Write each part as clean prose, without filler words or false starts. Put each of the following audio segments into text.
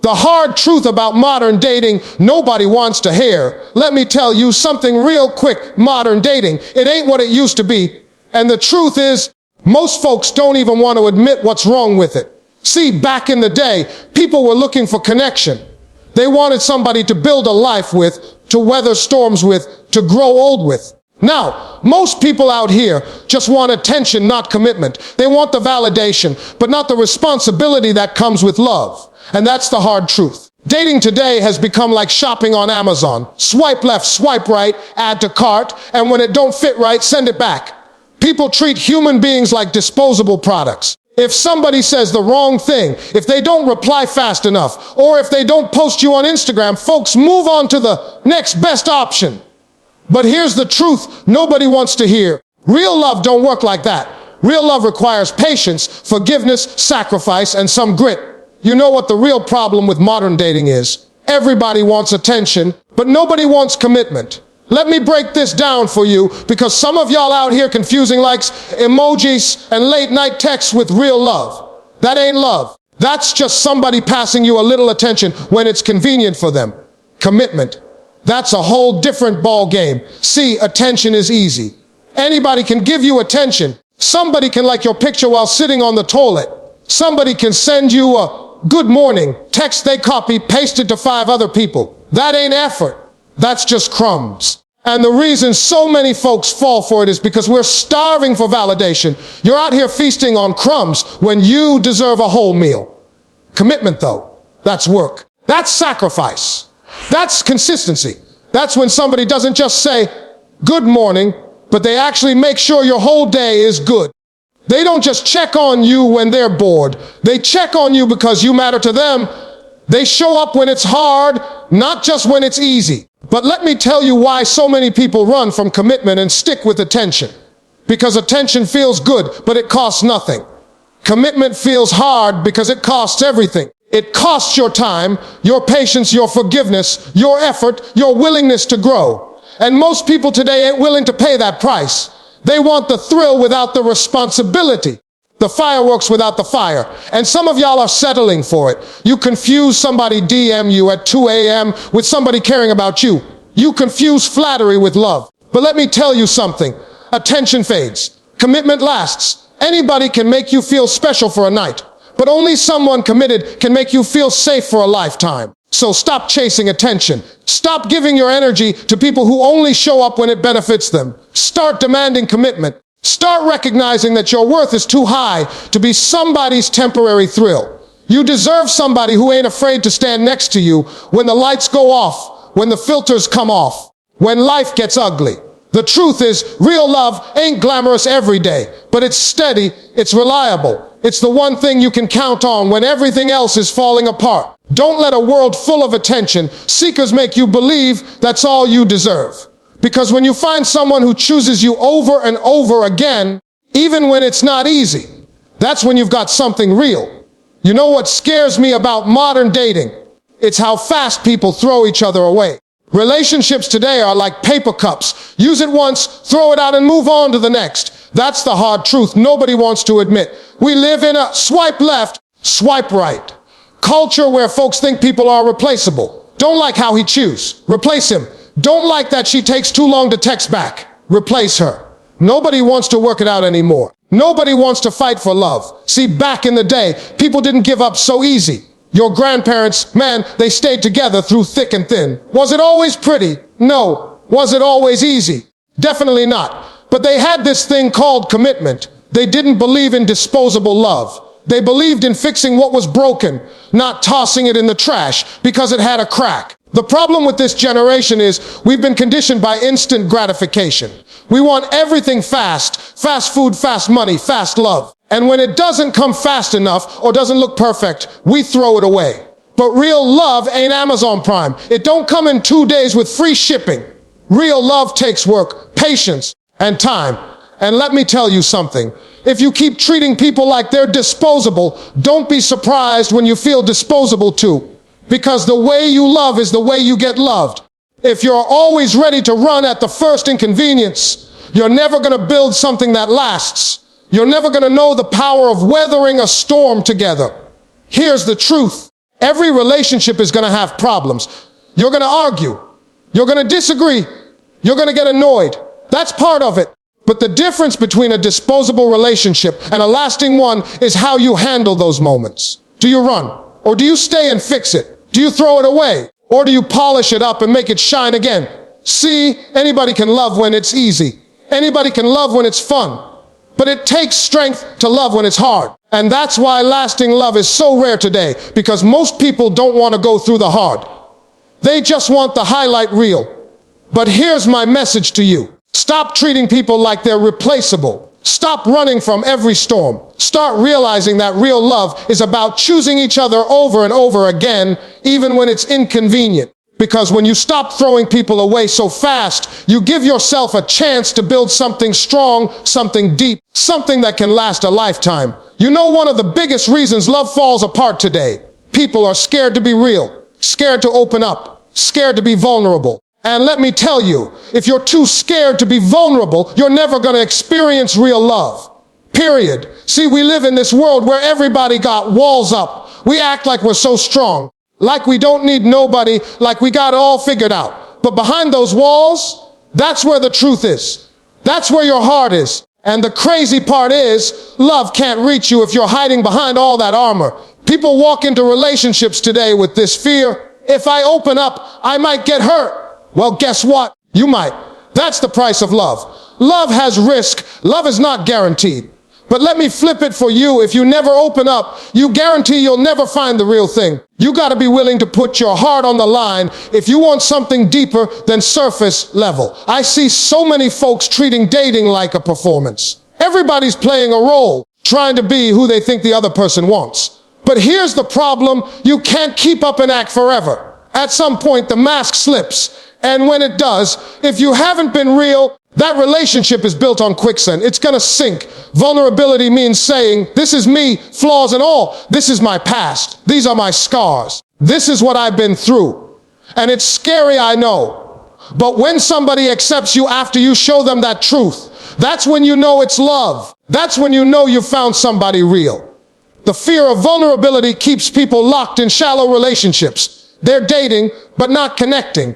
The hard truth about modern dating, nobody wants to hear. Let me tell you something real quick. Modern dating, it ain't what it used to be. And the truth is, most folks don't even want to admit what's wrong with it. See, back in the day, people were looking for connection. They wanted somebody to build a life with, to weather storms with, to grow old with. Now, most people out here just want attention, not commitment. They want the validation, but not the responsibility that comes with love. And that's the hard truth. Dating today has become like shopping on Amazon. Swipe left, swipe right, add to cart, and when it don't fit right, send it back. People treat human beings like disposable products. If somebody says the wrong thing, if they don't reply fast enough, or if they don't post you on Instagram, folks move on to the next best option. But here's the truth nobody wants to hear. Real love don't work like that. Real love requires patience, forgiveness, sacrifice, and some grit. You know what the real problem with modern dating is? Everybody wants attention, but nobody wants commitment. Let me break this down for you, because some of y'all out here confusing likes, emojis, and late night texts with real love. That ain't love. That's just somebody passing you a little attention when it's convenient for them. Commitment. That's a whole different ball game. See, attention is easy. Anybody can give you attention. Somebody can like your picture while sitting on the toilet. Somebody can send you a good morning text they copy, pasted to 5 other people. That ain't effort. That's just crumbs. And the reason so many folks fall for it is because we're starving for validation. You're out here feasting on crumbs when you deserve a whole meal. Commitment, though, that's work. That's sacrifice. That's consistency. That's when somebody doesn't just say, good morning, but they actually make sure your whole day is good. They don't just check on you when they're bored. They check on you because you matter to them. They show up when it's hard, not just when it's easy. But let me tell you why so many people run from commitment and stick with attention. Because attention feels good, but it costs nothing. Commitment feels hard because it costs everything. It costs your time, your patience, your forgiveness, your effort, your willingness to grow. And most people today ain't willing to pay that price. They want the thrill without the responsibility, the fireworks without the fire. And some of y'all are settling for it. You confuse somebody DM you at 2 a.m. with somebody caring about you. You confuse flattery with love. But let me tell you something. Attention fades. Commitment lasts. Anybody can make you feel special for a night. But only someone committed can make you feel safe for a lifetime. So stop chasing attention. Stop giving your energy to people who only show up when it benefits them. Start demanding commitment. Start recognizing that your worth is too high to be somebody's temporary thrill. You deserve somebody who ain't afraid to stand next to you when the lights go off, when the filters come off, when life gets ugly. The truth is, real love ain't glamorous every day, but it's steady, it's reliable. It's the one thing you can count on when everything else is falling apart. Don't let a world full of attention seekers make you believe that's all you deserve. Because when you find someone who chooses you over and over again, even when it's not easy, that's when you've got something real. You know what scares me about modern dating? It's how fast people throw each other away. Relationships today are like paper cups. Use it once, throw it out, and move on to the next. That's the hard truth nobody wants to admit. We live in a swipe left, swipe right culture where folks think people are replaceable. Don't like how he chews? Replace him. Don't like that she takes too long to text back? Replace her. Nobody wants to work it out anymore. Nobody wants to fight for love. See, back in the day, people didn't give up so easy. Your grandparents, man, they stayed together through thick and thin. Was it always pretty? No. Was it always easy? Definitely not. But they had this thing called commitment. They didn't believe in disposable love. They believed in fixing what was broken, not tossing it in the trash because it had a crack. The problem with this generation is we've been conditioned by instant gratification. We want everything fast. Fast food, fast money, fast love. And when it doesn't come fast enough or doesn't look perfect, we throw it away. But real love ain't Amazon Prime. It don't come in 2 days with free shipping. Real love takes work, patience, and time. And let me tell you something. If you keep treating people like they're disposable, don't be surprised when you feel disposable too. Because the way you love is the way you get loved. If you're always ready to run at the first inconvenience, you're never going to build something that lasts. You're never going to know the power of weathering a storm together. Here's the truth. Every relationship is going to have problems. You're going to argue. You're going to disagree. You're going to get annoyed. That's part of it. But the difference between a disposable relationship and a lasting one is how you handle those moments. Do you run? Or do you stay and fix it? Do you throw it away? Or do you polish it up and make it shine again? See, anybody can love when it's easy. Anybody can love when it's fun. But it takes strength to love when it's hard. And that's why lasting love is so rare today, because most people don't want to go through the hard. They just want the highlight reel. But here's my message to you. Stop treating people like they're replaceable. Stop running from every storm. Start realizing that real love is about choosing each other over and over again, even when it's inconvenient. Because when you stop throwing people away so fast, you give yourself a chance to build something strong, something deep, something that can last a lifetime. You know, one of the biggest reasons love falls apart today, people are scared to be real, scared to open up, scared to be vulnerable. And let me tell you, if you're too scared to be vulnerable, you're never going to experience real love. Period. See, we live in this world where everybody got walls up. We act like we're so strong, like we don't need nobody, like we got it all figured out. But behind those walls, that's where the truth is. That's where your heart is. And the crazy part is, love can't reach you if you're hiding behind all that armor. People walk into relationships today with this fear. If I open up, I might get hurt. Well, guess what? You might. That's the price of love. Love has risk. Love is not guaranteed. But let me flip it for you. If you never open up, you guarantee you'll never find the real thing. You got to be willing to put your heart on the line if you want something deeper than surface level. I see so many folks treating dating like a performance. Everybody's playing a role, trying to be who they think the other person wants. But here's the problem. You can't keep up an act forever. At some point, the mask slips. And when it does, if you haven't been real, that relationship is built on quicksand. It's going to sink. Vulnerability means saying, this is me, flaws and all. This is my past. These are my scars. This is what I've been through. And it's scary, I know. But when somebody accepts you after you show them that truth, that's when you know it's love. That's when you know you've found somebody real. The fear of vulnerability keeps people locked in shallow relationships. They're dating, but not connecting.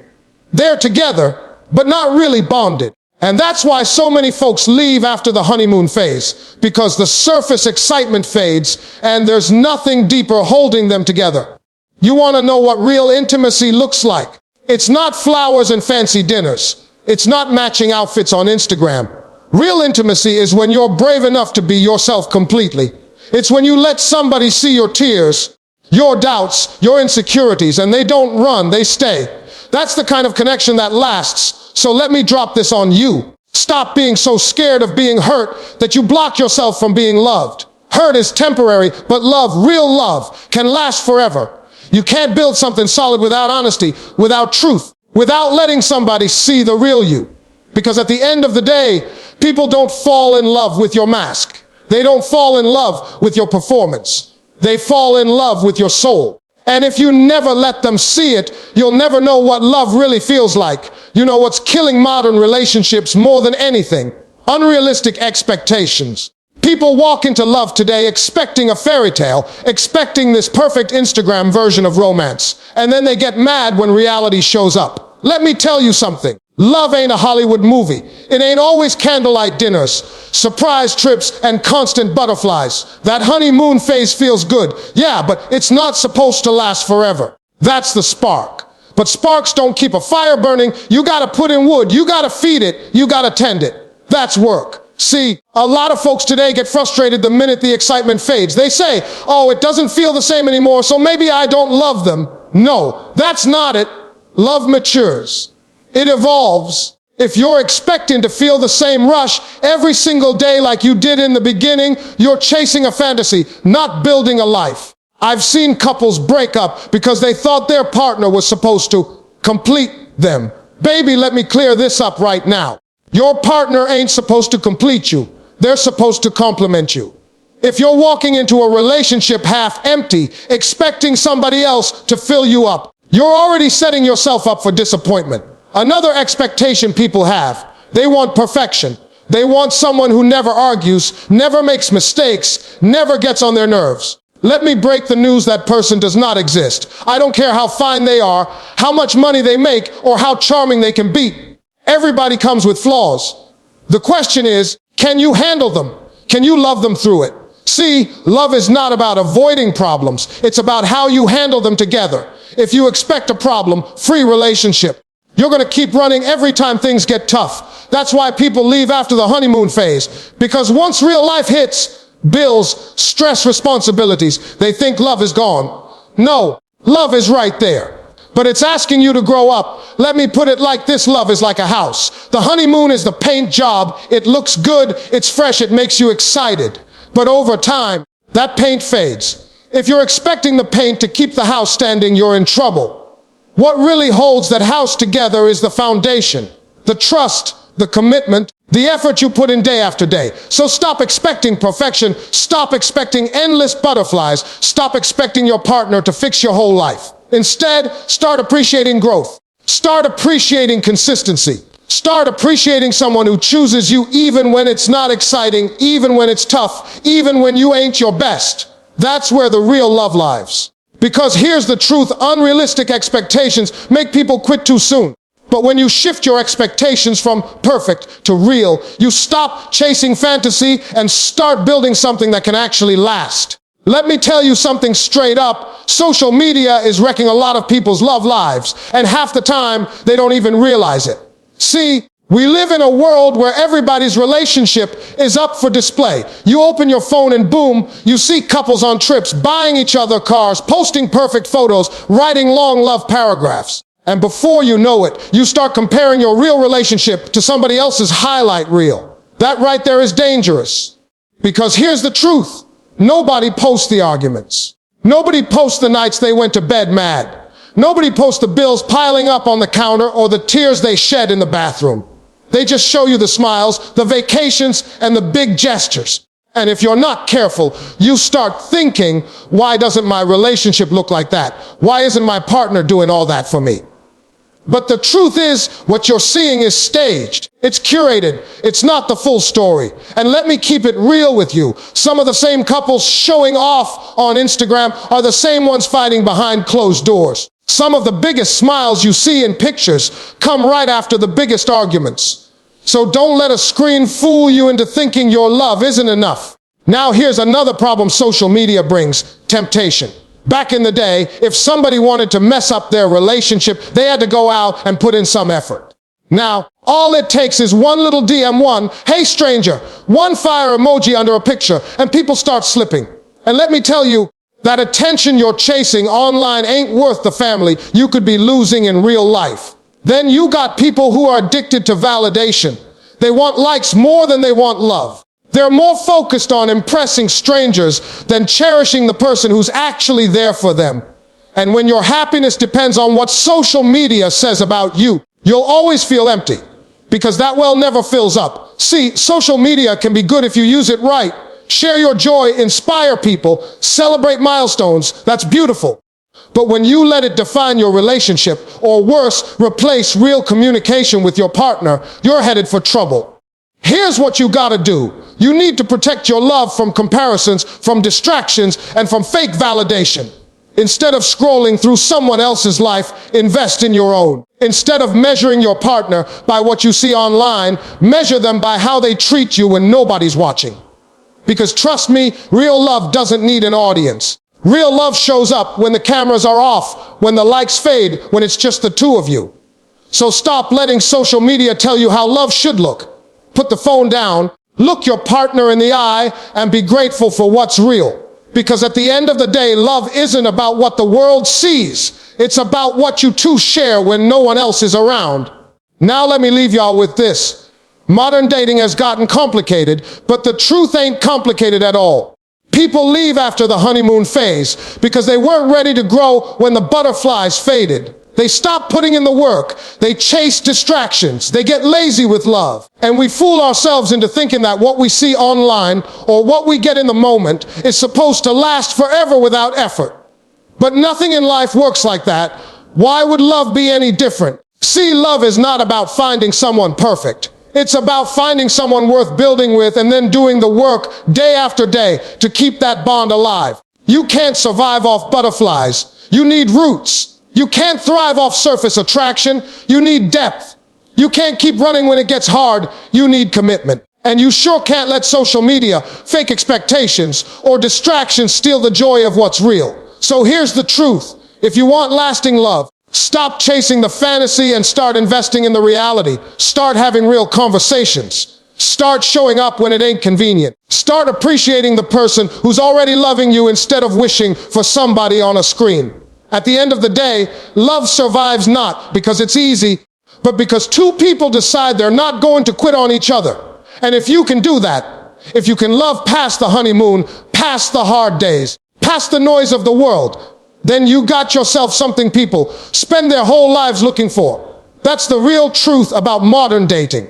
They're together, but not really bonded. And that's why so many folks leave after the honeymoon phase, because the surface excitement fades and there's nothing deeper holding them together. You want to know what real intimacy looks like? It's not flowers and fancy dinners. It's not matching outfits on Instagram. Real intimacy is when you're brave enough to be yourself completely. It's when you let somebody see your tears, your doubts, your insecurities, and they don't run, they stay. That's the kind of connection that lasts. So let me drop this on you. Stop being so scared of being hurt that you block yourself from being loved. Hurt is temporary, but love, real love, can last forever. You can't build something solid without honesty, without truth, without letting somebody see the real you. Because at the end of the day, people don't fall in love with your mask. They don't fall in love with your performance. They fall in love with your soul. And if you never let them see it, you'll never know what love really feels like. You know what's killing modern relationships more than anything? Unrealistic expectations. People walk into love today expecting a fairy tale, expecting this perfect Instagram version of romance. And then they get mad when reality shows up. Let me tell you something. Love ain't a Hollywood movie. It ain't always candlelight dinners, surprise trips, and constant butterflies. That honeymoon phase feels good. Yeah, but it's not supposed to last forever. That's the spark. But sparks don't keep a fire burning. You gotta put in wood. You gotta feed it. You gotta tend it. That's work. See, a lot of folks today get frustrated the minute the excitement fades. They say, oh, it doesn't feel the same anymore, so maybe I don't love them. No, that's not it. Love matures. It evolves. If you're expecting to feel the same rush every single day like you did in the beginning, you're chasing a fantasy, not building a life. I've seen couples break up because they thought their partner was supposed to complete them. Baby, let me clear this up right now. Your partner ain't supposed to complete you. They're supposed to complement you. If you're walking into a relationship half empty, expecting somebody else to fill you up, you're already setting yourself up for disappointment. Another expectation people have, they want perfection. They want someone who never argues, never makes mistakes, never gets on their nerves. Let me break the news: that person does not exist. I don't care how fine they are, how much money they make, or how charming they can be. Everybody comes with flaws. The question is, can you handle them? Can you love them through it? See, love is not about avoiding problems. It's about how you handle them together. If you expect a problem-free relationship, you're going to keep running every time things get tough. That's why people leave after the honeymoon phase. Because once real life hits, bills, stress, responsibilities, they think love is gone. No, love is right there. But it's asking you to grow up. Let me put it like this: love is like a house. The honeymoon is the paint job. It looks good, it's fresh, it makes you excited. But over time, that paint fades. If you're expecting the paint to keep the house standing, you're in trouble. What really holds that house together is the foundation, the trust, the commitment, the effort you put in day after day. So stop expecting perfection. Stop expecting endless butterflies. Stop expecting your partner to fix your whole life. Instead, start appreciating growth. Start appreciating consistency. Start appreciating someone who chooses you even when it's not exciting, even when it's tough, even when you ain't your best. That's where the real love lies. Because here's the truth: unrealistic expectations make people quit too soon. But when you shift your expectations from perfect to real, you stop chasing fantasy and start building something that can actually last. Let me tell you something straight up: social media is wrecking a lot of people's love lives, and half the time they don't even realize it. See, we live in a world where everybody's relationship is up for display. You open your phone and boom, you see couples on trips, buying each other cars, posting perfect photos, writing long love paragraphs. And before you know it, you start comparing your real relationship to somebody else's highlight reel. That right there is dangerous. Because here's the truth: nobody posts the arguments. Nobody posts the nights they went to bed mad. Nobody posts the bills piling up on the counter or the tears they shed in the bathroom. They just show you the smiles, the vacations, and the big gestures. And if you're not careful, you start thinking, why doesn't my relationship look like that? Why isn't my partner doing all that for me? But the truth is, what you're seeing is staged. It's curated. It's not the full story. And let me keep it real with you: some of the same couples showing off on Instagram are the same ones fighting behind closed doors. Some of the biggest smiles you see in pictures come right after the biggest arguments. So don't let a screen fool you into thinking your love isn't enough. Now here's another problem social media brings: temptation. Back in the day, if somebody wanted to mess up their relationship, they had to go out and put in some effort. Now, all it takes is one little DM, one "hey stranger," one fire emoji under a picture, and people start slipping. And let me tell you, that attention you're chasing online ain't worth the family you could be losing in real life. Then you got people who are addicted to validation. They want likes more than they want love. They're more focused on impressing strangers than cherishing the person who's actually there for them. And when your happiness depends on what social media says about you, you'll always feel empty, because that well never fills up. See, social media can be good if you use it right. Share your joy, inspire people, celebrate milestones. That's beautiful. But when you let it define your relationship, or worse, replace real communication with your partner, you're headed for trouble. Here's what you gotta do. You need to protect your love from comparisons, from distractions, and from fake validation. Instead of scrolling through someone else's life, invest in your own. Instead of measuring your partner by what you see online, measure them by how they treat you when nobody's watching. Because trust me, real love doesn't need an audience. Real love shows up when the cameras are off, when the likes fade, when it's just the two of you. So stop letting social media tell you how love should look. Put the phone down, look your partner in the eye, and be grateful for what's real. Because at the end of the day, love isn't about what the world sees. It's about what you two share when no one else is around. Now let me leave y'all with this. Modern dating has gotten complicated, but the truth ain't complicated at all. People leave after the honeymoon phase because they weren't ready to grow when the butterflies faded. They stop putting in the work. They chase distractions. They get lazy with love. And we fool ourselves into thinking that what we see online or what we get in the moment is supposed to last forever without effort. But nothing in life works like that. Why would love be any different? See, love is not about finding someone perfect. It's about finding someone worth building with and then doing the work day after day to keep that bond alive. You can't survive off butterflies. You need roots. You can't thrive off surface attraction. You need depth. You can't keep running when it gets hard. You need commitment. And you sure can't let social media, fake expectations, or distractions steal the joy of what's real. So here's the truth. If you want lasting love, stop chasing the fantasy and start investing in the reality. Start having real conversations. Start showing up when it ain't convenient. Start appreciating the person who's already loving you instead of wishing for somebody on a screen. At the end of the day, love survives not because it's easy, but because two people decide they're not going to quit on each other. And if you can do that, if you can love past the honeymoon, past the hard days, past the noise of the world, then you got yourself something people spend their whole lives looking for. That's the real truth about modern dating.